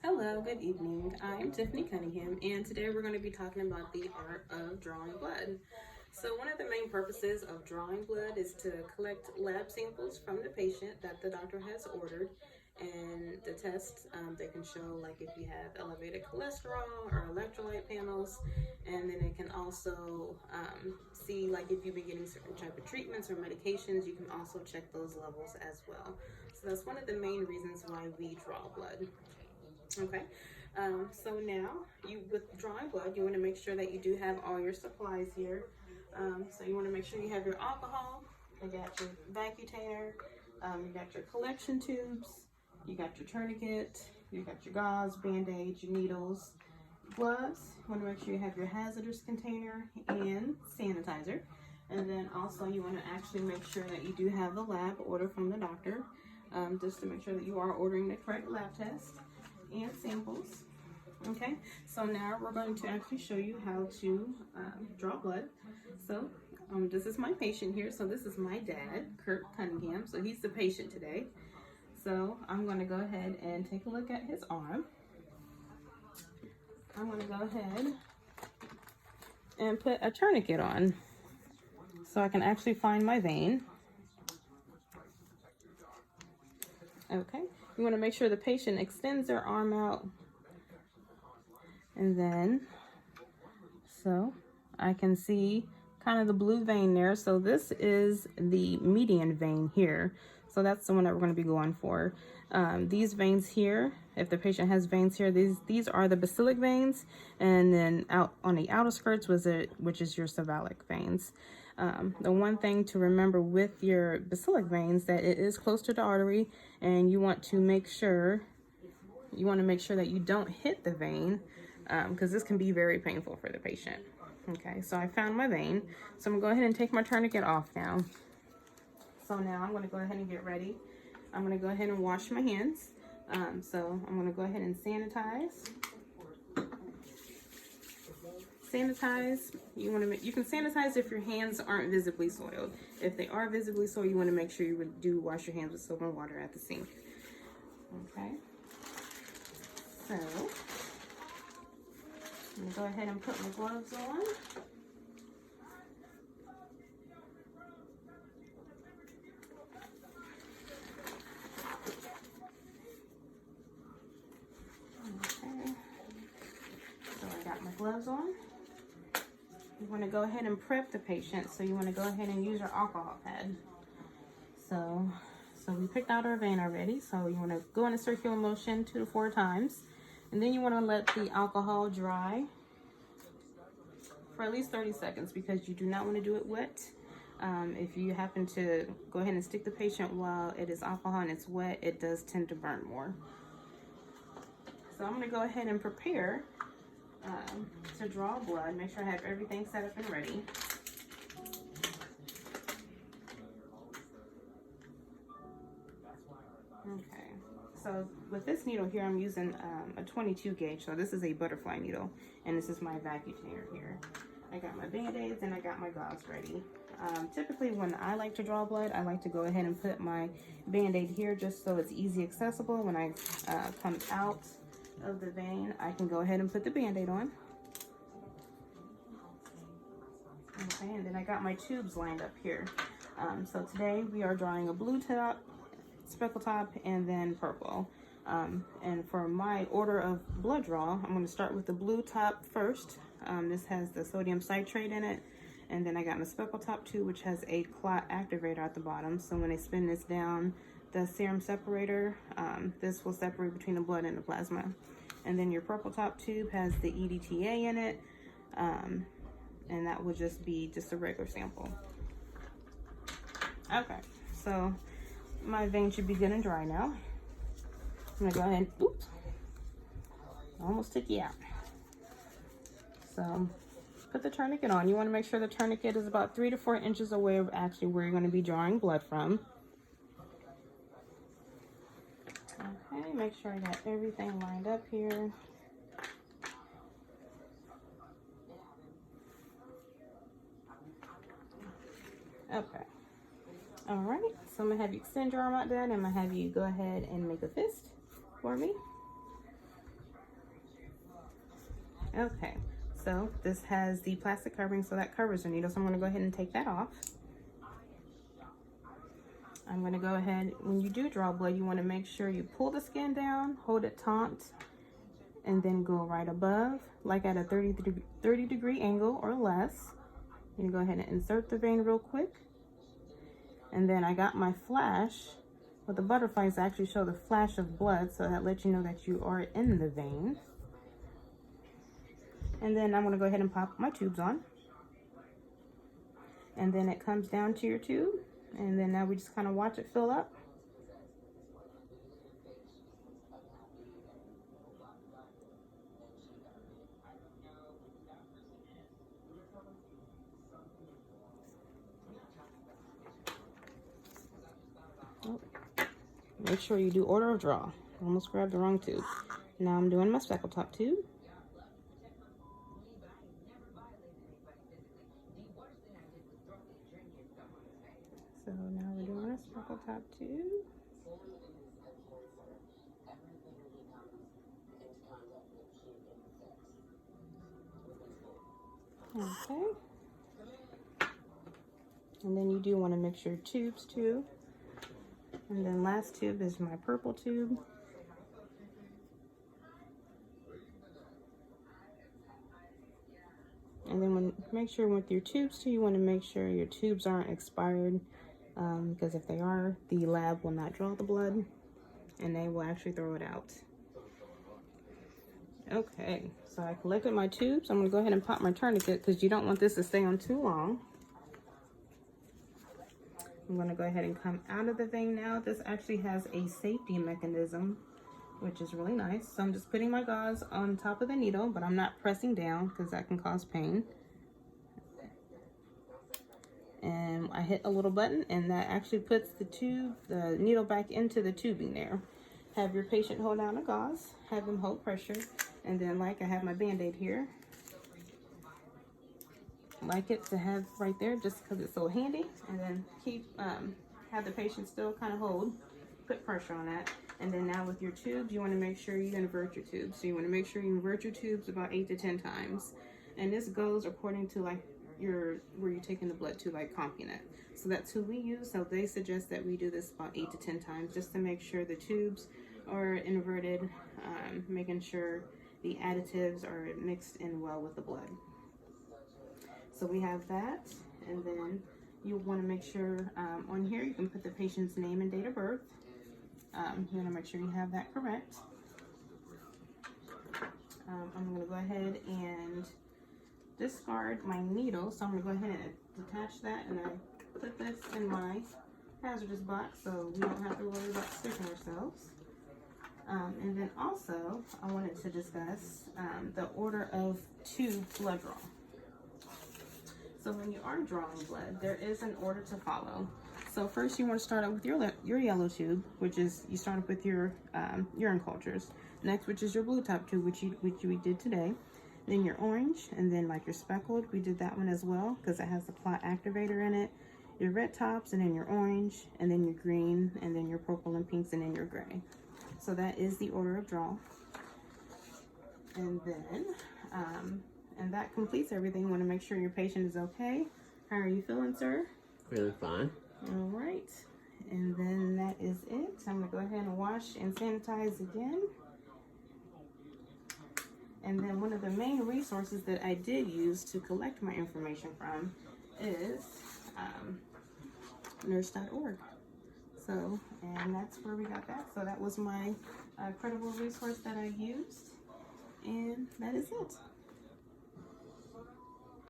Hello, good evening. I'm Tiffany Cunningham, and today we're going to be talking about the art of drawing blood. So one of the main purposes of drawing blood is to collect lab samples from the patient that the doctor has ordered, and the tests they can show like if you have elevated cholesterol or electrolyte panels, and then it can also see like if you've been getting certain type of treatments or medications. You can also check those levels as well. So that's one of the main reasons why we draw blood. Okay, so now with drawing blood, you want to make sure that you do have all your supplies here. So you want to make sure you have your alcohol, you got your Vacutainer, you got your collection tubes, you got your tourniquet, you got your gauze, band-aids, your needles, gloves. You want to make sure you have your hazardous container and sanitizer. And then also you want to actually make sure that you do have the lab order from the doctor, just to make sure that you are ordering the correct lab test and samples. Okay, so now we're going to actually show you how to draw blood. So this is my patient here. So this is my dad, Kurt Cunningham. So he's the patient today. So I'm going to go ahead and take a look at his arm. I'm going to go ahead and put a tourniquet on so I can actually find my vein. Okay, you want to make sure the patient extends their arm out, and then so I can see kind of the blue vein there. So this is the median vein here. So that's the one that we're going to be going for. These veins here, if the patient has veins here, these are the basilic veins, and then out on the outer skirts which is your cephalic veins. The one thing to remember with your basilic veins that it is close to the artery, and you want to make sure that you don't hit the vein, because this can be very painful for the patient. Okay, so I found my vein, so I'm gonna go ahead and take my tourniquet off now. So now I'm gonna go ahead and get ready. I'm gonna go ahead and wash my hands. So I'm gonna go ahead and sanitize. You can sanitize if your hands aren't visibly soiled. If they are visibly soiled, you want to make sure you do wash your hands with soap and water at the sink. Okay, so I'm gonna go ahead and put my gloves on. Okay, so I got my gloves on. You want to go ahead and prep the patient, so you want to go ahead and use your alcohol pad. So we picked out our vein already, so you want to go in a circular motion 2 to 4 times, and then you want to let the alcohol dry for at least 30 seconds because you do not want to do it wet. If you happen to go ahead and stick the patient while it is alcohol and it's wet, it does tend to burn more. So I'm going to go ahead and prepare to draw blood. Make sure I have everything set up and ready. Okay, so with this needle here, I'm using a 22 gauge. So this is a butterfly needle, and this is my Vacutainer here. I got my band-aids and I got my gauze ready. Typically when I like to draw blood, I like to go ahead and put my band-aid here just so it's easy accessible. When I come out of the vein, I can go ahead and put the band-aid on. Okay, and then I got my tubes lined up here. So today we are drawing a blue top, speckle top, and then purple. And for my order of blood draw, I'm going to start with the blue top first. This has the sodium citrate in it, and then I got my speckle top too, which has a clot activator at the bottom. So when I spin this down the serum separator, this will separate between the blood and the plasma. And then your purple top tube has the EDTA in it, and that will just be a regular sample. Okay, so my vein should be good and dry now. I'm gonna go ahead, oops, I almost took you out. So put the tourniquet on. You wanna make sure the tourniquet is about 3 to 4 inches away of actually where you're gonna be drawing blood from. Okay, make sure I got everything lined up here. Okay. All right, so I'm gonna have you extend your arm out there, and I'm gonna have you go ahead and make a fist for me. Okay, so this has the plastic covering, so that covers the needle. So I'm going to go ahead and take that off. I'm going to go ahead, when you do draw blood, you want to make sure you pull the skin down, hold it taut, and then go right above, like at a 30 degree angle or less. You go ahead and insert the vein real quick. And then I got my flash. What the butterflies actually show the flash of blood, so that lets you know that you are in the vein. And then I'm going to go ahead and pop my tubes on. And then it comes down to your tube. And then now we just kind of watch it fill up. Oh. Make sure you do order of draw. Almost grabbed the wrong tube. Now I'm doing my speckle top tube. So now we're doing a speckle top tube. Okay. And then you do want to mix your tubes too. And then last tube is my purple tube. And then make sure with your tubes too, you want to make sure your tubes aren't expired, because if they are, the lab will not draw the blood and they will actually throw it out. Okay, so I collected my tubes. I'm going to go ahead and pop my tourniquet because you don't want this to stay on too long. I'm going to go ahead and come out of the vein now. This actually has a safety mechanism, which is really nice. So I'm just putting my gauze on top of the needle, but I'm not pressing down because that can cause pain. And I hit a little button, and that actually puts the needle back into the tubing there. Have your patient hold down a gauze, have them hold pressure, and then like I have my Band-Aid here. Like it to have right there just because it's so handy, and then have the patient still kind of put pressure on that. And then now with your tubes, you want to make sure you invert your tubes. So you want to make sure you invert your tubes about 8 to 10 times, and this goes according to like where you're taking the blood to, like CompuNet. So that's who we use. So they suggest that we do this about 8 to 10 times just to make sure the tubes are inverted, making sure the additives are mixed in well with the blood. So we have that, and then you want to make sure on here you can put the patient's name and date of birth. You want to make sure you have that correct. I'm going to go ahead and discard my needle, so I'm going to go ahead and detach that, and I put this in my hazardous box so we don't have to worry about sticking ourselves. And then also I wanted to discuss the order of tube blood draw. So when you are drawing blood, there is an order to follow. So first you want to start out with your yellow tube, which is you start up with your urine cultures. Next, which is your blue top tube, which we did today. Then your orange, and then like your speckled, we did that one as well because it has the clot activator in it. Your red tops, and then your orange, and then your green, and then your purple and pinks, and then your gray. So that is the order of draw. And then and that completes everything. You want to make sure your patient is okay. How are you feeling, sir? Feeling fine. All right. And then that is it. I'm going to go ahead and wash and sanitize again. And then one of the main resources that I did use to collect my information from is nurse.org. So, and that's where we got that. So that was my credible resource that I used. And that is it.